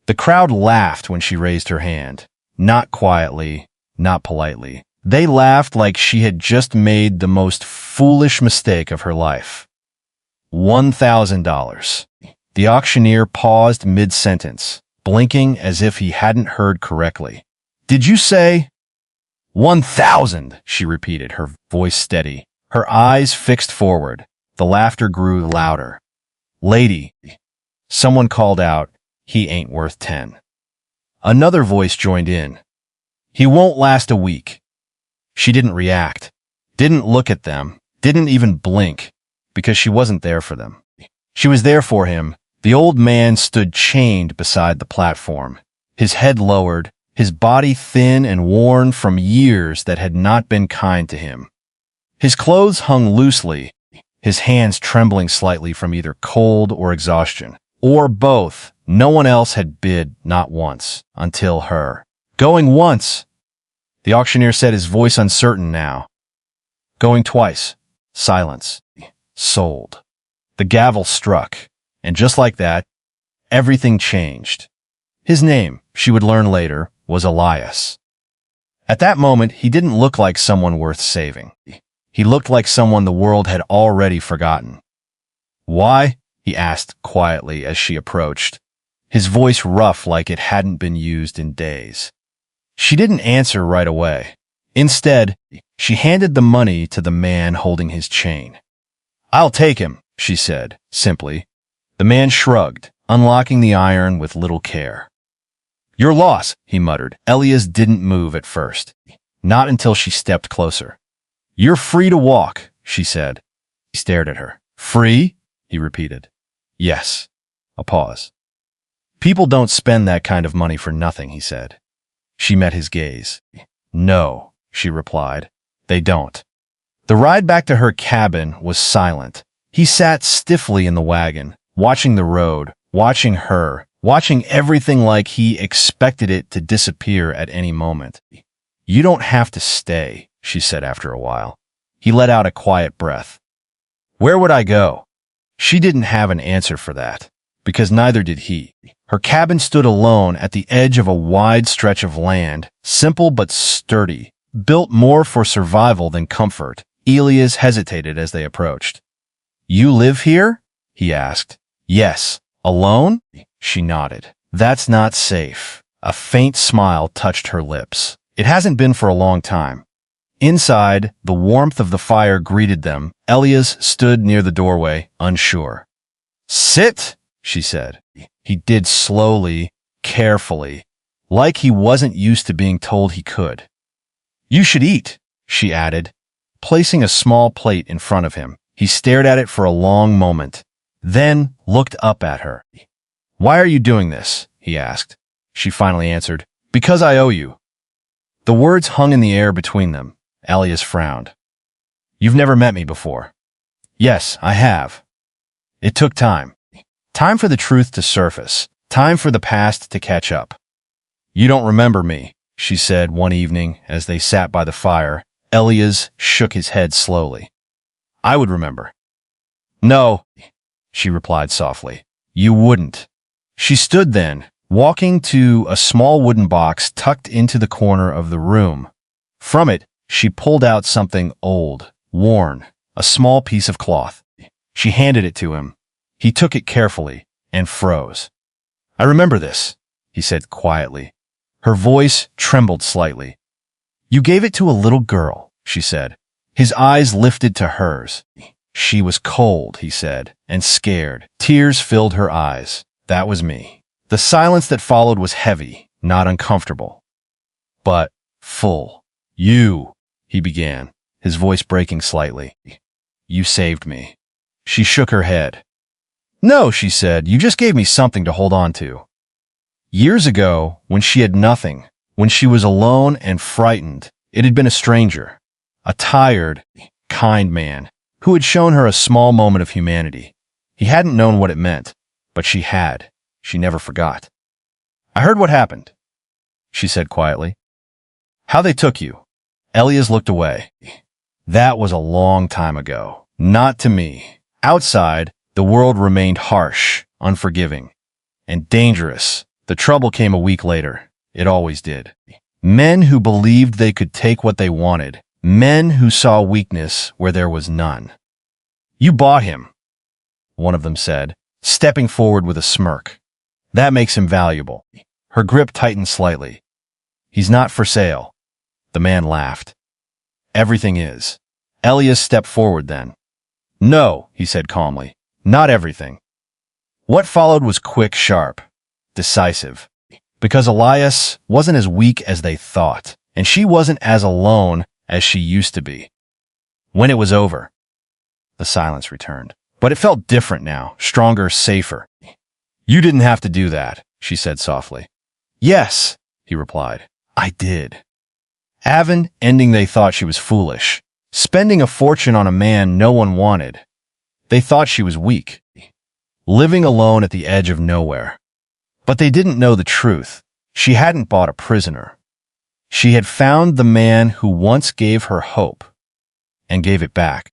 The crowd laughed when she raised her hand. Not quietly, not politely. They laughed like she had just made the most foolish mistake of her life. $1,000. The auctioneer paused mid-sentence, blinking as if he hadn't heard correctly. Did you say? 1,000, she repeated, her voice steady, her eyes fixed forward. The laughter grew louder. Lady, someone called out, he ain't worth 10. Another voice joined in. He won't last a week. She didn't react, didn't look at them, didn't even blink, because she wasn't there for them. She was there for him. The old man stood chained beside the platform, his head lowered, his body thin and worn from years that had not been kind to him. His clothes hung loosely, his hands trembling slightly from either cold or exhaustion, or both. No one else had bid, not once, until her. Going once, the auctioneer said, his voice uncertain now. Going twice, silence. Sold. The gavel struck, and just like that, everything changed. His name, she would learn later, was Elias. At that moment, he didn't look like someone worth saving. He looked like someone the world had already forgotten. Why? He asked quietly as she approached, his voice rough like it hadn't been used in days. She didn't answer right away. Instead, she handed the money to the man holding his chain. I'll take him, she said, simply. The man shrugged, unlocking the iron with little care. Your loss, he muttered. Elias didn't move at first, not until she stepped closer. You're free to walk, she said. He stared at her. Free? He repeated. Yes. A pause. People don't spend that kind of money for nothing, he said. She met his gaze. No, she replied. They don't. The ride back to her cabin was silent. He sat stiffly in the wagon, watching the road, watching her, watching everything like he expected it to disappear at any moment. You don't have to stay, she said after a while. He let out a quiet breath. Where would I go? She didn't have an answer for that, because neither did he. Her cabin stood alone at the edge of a wide stretch of land, simple but sturdy, built more for survival than comfort. Elias hesitated as they approached. You live here? He asked. Yes. Alone? She nodded. That's not safe. A faint smile touched her lips. It hasn't been for a long time. Inside, the warmth of the fire greeted them. Elias stood near the doorway, unsure. Sit, she said. He did slowly, carefully, like he wasn't used to being told he could. You should eat, she added, placing a small plate in front of him. He stared at it for a long moment, then looked up at her. Why are you doing this? He asked. She finally answered, Because I owe you. The words hung in the air between them. Elias frowned. You've never met me before. Yes, I have. It took time. Time for the truth to surface. Time for the past to catch up. You don't remember me, she said one evening as they sat by the fire. Elias shook his head slowly. I would remember. No, she replied softly. You wouldn't. She stood then, walking to a small wooden box tucked into the corner of the room. From it, she pulled out something old, worn, a small piece of cloth. She handed it to him. He took it carefully and froze. I remember this, he said quietly. Her voice trembled slightly. You gave it to a little girl, she said. His eyes lifted to hers. She was cold, he said, and scared. Tears filled her eyes. That was me. The silence that followed was heavy, not uncomfortable, but full. You, he began, his voice breaking slightly. You saved me. She shook her head. No, she said, you just gave me something to hold on to. Years ago, when she had nothing, when she was alone and frightened, it had been a stranger, a tired, kind man who had shown her a small moment of humanity. He hadn't known what it meant, but she had. She never forgot. I heard what happened, she said quietly. How they took you. Elias looked away. That was a long time ago. Not to me. Outside, the world remained harsh, unforgiving, and dangerous. The trouble came a week later. It always did. Men who believed they could take what they wanted. Men who saw weakness where there was none. You bought him, one of them said, stepping forward with a smirk. That makes him valuable. Her grip tightened slightly. He's not for sale. The man laughed. Everything is. Elias stepped forward then. No, he said calmly. Not everything. What followed was quick, sharp, decisive. Because Elias wasn't as weak as they thought, and she wasn't as alone as she used to be. When it was over, the silence returned. But it felt different now, stronger, safer. You didn't have to do that, she said softly. Yes, he replied. I did. Avon ending, they thought she was foolish, spending a fortune on a man no one wanted. They thought she was weak, living alone at the edge of nowhere. But they didn't know the truth. She hadn't bought a prisoner. She had found the man who once gave her hope and gave it back.